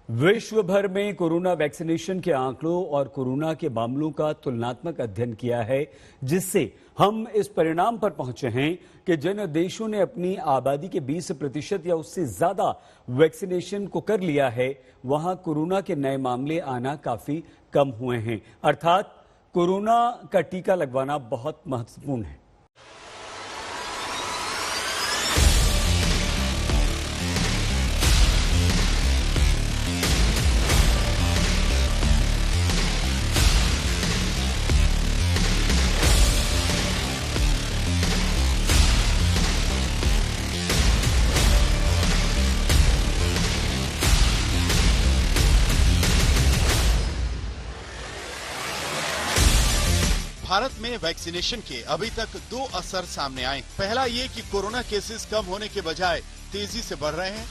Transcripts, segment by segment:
विश्व भर में कोरोना वैक्सीनेशन के आंकड़ों और कोरोना के मामलों का तुलनात्मक अध्ययन किया है, जिससे हम इस परिणाम पर पहुंचे हैं कि जिन देशों ने अपनी आबादी के 20% या उससे ज्यादा वैक्सीनेशन को कर लिया है, वहां कोरोना के नए मामले आना काफी कम हुए हैं। अर्थात कोरोना का टीका लगवाना बहुत महत्वपूर्ण है। भारत में वैक्सीनेशन के अभी तक दो असर सामने आए। पहला ये कि कोरोना केसेस कम होने के बजाय तेजी से बढ़ रहे हैं।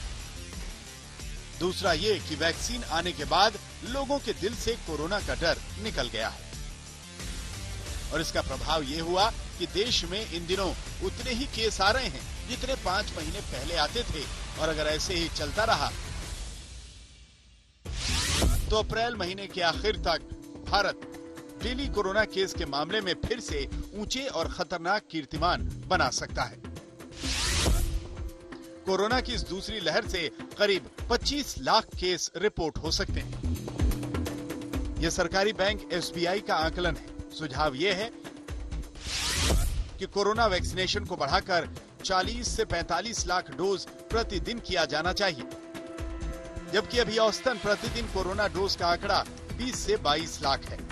दूसरा ये कि वैक्सीन आने के बाद लोगों के दिल से कोरोना का डर निकल गया है और इसका प्रभाव ये हुआ कि देश में इन दिनों उतने ही केस आ रहे हैं जितने 5 महीने पहले आते थे और अगर ऐसे ही चलता रहा तो अप्रैल महीने के आखिर तक भारत डेली कोरोना केस के मामले में फिर से ऊंचे और खतरनाक कीर्तिमान बना सकता है। कोरोना की इस दूसरी लहर से करीब 25 लाख केस रिपोर्ट हो सकते हैं। यह सरकारी बैंक SBI का आकलन है। सुझाव यह है कि कोरोना वैक्सीनेशन को बढ़ाकर 40 से 45 लाख डोज प्रतिदिन किया जाना चाहिए, जबकि अभी औसतन प्रतिदिन कोरोना डोज का आंकड़ा 20 से 22 लाख है।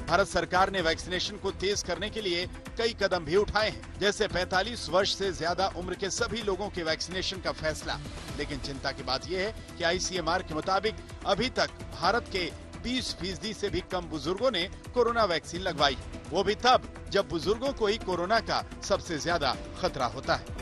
भारत सरकार ने वैक्सीनेशन को तेज करने के लिए कई कदम भी उठाए हैं, जैसे 45 वर्ष से ज्यादा उम्र के सभी लोगों के वैक्सीनेशन का फैसला। लेकिन चिंता की बात यह है कि ICMR के मुताबिक अभी तक भारत के 20% से भी कम बुजुर्गों ने कोरोना वैक्सीन लगवाई, वो भी तब जब बुजुर्गों को ही कोरोना का सबसे ज्यादा खतरा होता है।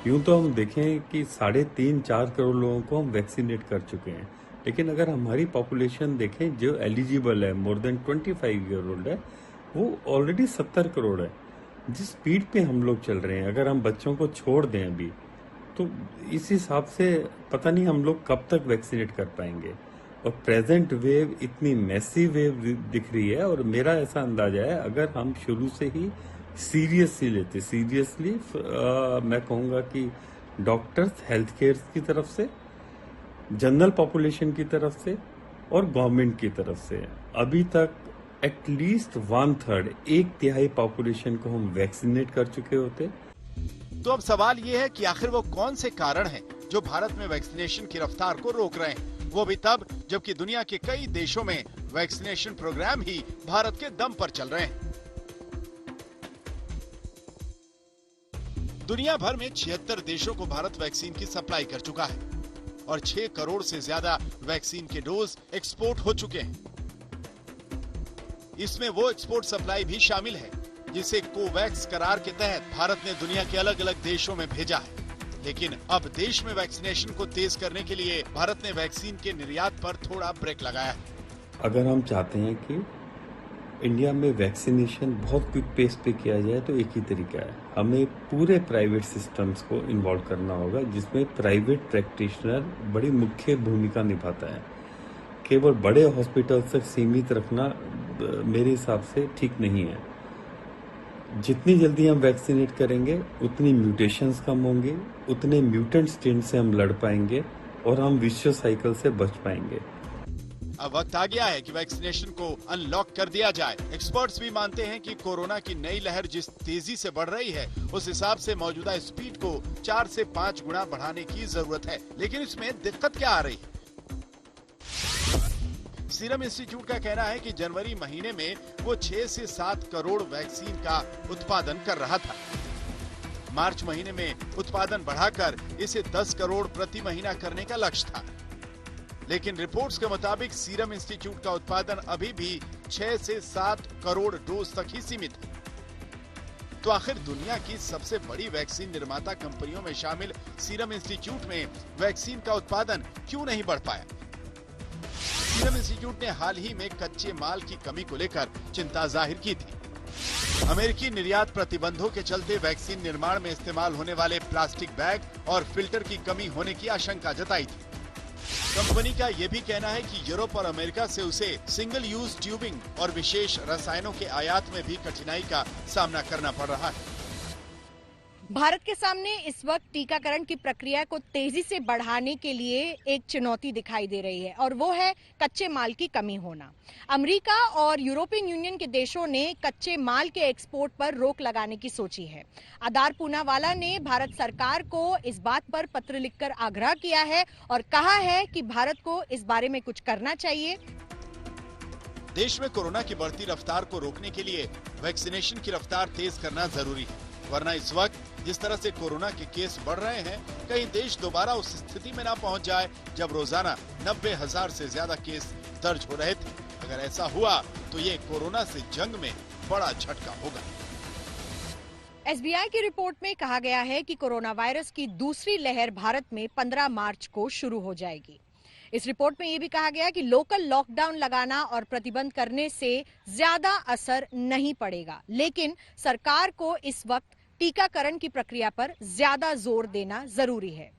यूं तो हम देखें कि 3.5-4 करोड़ लोगों को हम वैक्सीनेट कर चुके हैं, लेकिन अगर हमारी पॉपुलेशन देखें जो एलिजिबल है, मोर देन 25 ईयर ओल्ड है, वो ऑलरेडी 70 करोड़ है। जिस स्पीड पे हम लोग चल रहे हैं, अगर हम बच्चों को छोड़ दें अभी, तो इस हिसाब से पता नहीं हम लोग कब तक वैक्सीनेट कर पाएंगे। और प्रेजेंट वेव इतनी मैसिव वेव दिख रही है और मेरा ऐसा अंदाजा है अगर हम शुरू से ही सीरियसली लेते, मैं कहूँगा कि डॉक्टर्स, हेल्थ केयर की तरफ से, जनरल पॉपुलेशन की तरफ से और गवर्नमेंट की तरफ से, अभी तक एटलीस्ट 1/3, 1/3 पॉपुलेशन को हम वैक्सीनेट कर चुके होते। तो अब सवाल ये है कि आखिर वो कौन से कारण हैं जो भारत में वैक्सीनेशन की रफ्तार को रोक रहे हैं, वो भी तब जबकि दुनिया के कई देशों में वैक्सीनेशन प्रोग्राम ही भारत के दम पर चल रहे हैं। दुनिया भर में 76 देशों को भारत वैक्सीन की सप्लाई कर चुका है और 6 करोड़ से ज्यादा वैक्सीन के डोज एक्सपोर्ट हो चुके हैं। इसमें वो एक्सपोर्ट सप्लाई भी शामिल है जिसे कोवैक्स करार के तहत भारत ने दुनिया के अलग अलग देशों में भेजा है। लेकिन अब देश में वैक्सीनेशन को तेज करने के लिए भारत ने वैक्सीन के निर्यात पर थोड़ा ब्रेक लगाया है। अगर हम चाहते हैं कि इंडिया में वैक्सीनेशन बहुत क्विक पेस पे किया जाए तो एक ही तरीका है, हमें पूरे प्राइवेट सिस्टम्स को इन्वॉल्व करना होगा, जिसमें प्राइवेट प्रैक्टिशनर बड़ी मुख्य भूमिका निभाता है। केवल बड़े हॉस्पिटल तक सीमित रखना मेरे हिसाब से ठीक नहीं है। जितनी जल्दी हम वैक्सीनेट करेंगे उतनी म्यूटेशंस कम होंगे, उतने म्यूटेंट स्ट्रेन से हम लड़ पाएंगे और हम विश्व साइकिल से बच पाएंगे। अब वक्त आ गया है कि वैक्सीनेशन को अनलॉक कर दिया जाए। एक्सपर्ट्स भी मानते हैं कि कोरोना की नई लहर जिस तेजी से बढ़ रही है, उस हिसाब से मौजूदा स्पीड को 4 से 5 गुना बढ़ाने की जरूरत है। लेकिन इसमें दिक्कत क्या आ रही है? सीरम इंस्टीट्यूट का कहना है कि जनवरी महीने में वो 6 से 7 करोड़ वैक्सीन का उत्पादन कर रहा था। मार्च महीने में उत्पादन बढ़ाकर इसे 10 करोड़ प्रति महीना करने का लक्ष्य था। लेकिन रिपोर्ट्स के मुताबिक सीरम इंस्टीट्यूट का उत्पादन अभी भी 6 से 7 करोड़ डोज तक ही सीमित है। तो आखिर दुनिया की सबसे बड़ी वैक्सीन निर्माता कंपनियों में शामिल सीरम इंस्टीट्यूट में वैक्सीन का उत्पादन क्यों नहीं बढ़ पाया? सीरम इंस्टीट्यूट ने हाल ही में कच्चे माल की कमी को लेकर चिंता जाहिर की थी। अमेरिकी निर्यात प्रतिबंधों के चलते वैक्सीन निर्माण में इस्तेमाल होने वाले प्लास्टिक बैग और फिल्टर की कमी होने की आशंका जताई थी। कंपनी का ये भी कहना है कि यूरोप और अमेरिका से उसे सिंगल यूज ट्यूबिंग और विशेष रसायनों के आयात में भी कठिनाई का सामना करना पड़ रहा है। भारत के सामने इस वक्त टीकाकरण की प्रक्रिया को तेजी से बढ़ाने के लिए एक चुनौती दिखाई दे रही है और वो है कच्चे माल की कमी होना। अमेरिका और यूरोपियन यूनियन के देशों ने कच्चे माल के एक्सपोर्ट पर रोक लगाने की सोची है। आधार पूनावाला ने भारत सरकार को इस बात पर पत्र लिखकर आग्रह किया है और कहा है कि भारत को इस बारे में कुछ करना चाहिए। देश में कोरोना की बढ़ती रफ्तार को रोकने के लिए वैक्सीनेशन की रफ्तार तेज करना जरूरी है, वरना इस वक्त जिस तरह से कोरोना के केस बढ़ रहे हैं, कहीं देश दोबारा उस स्थिति में ना पहुंच जाए जब रोजाना 90,000 से ज्यादा केस दर्ज हो रहे थे। अगर ऐसा हुआ तो ये कोरोना से जंग में बड़ा झटका होगा। एसबीआई की रिपोर्ट में कहा गया है कि कोरोना वायरस की दूसरी लहर भारत में 15 मार्च को शुरू हो जाएगी। इस रिपोर्ट में ये भी कहा गया कि लोकल लॉकडाउन लगाना और प्रतिबंध करने से ज्यादा असर नहीं पड़ेगा, लेकिन सरकार को इस वक्त टीकाकरण की प्रक्रिया पर ज्यादा जोर देना जरूरी है।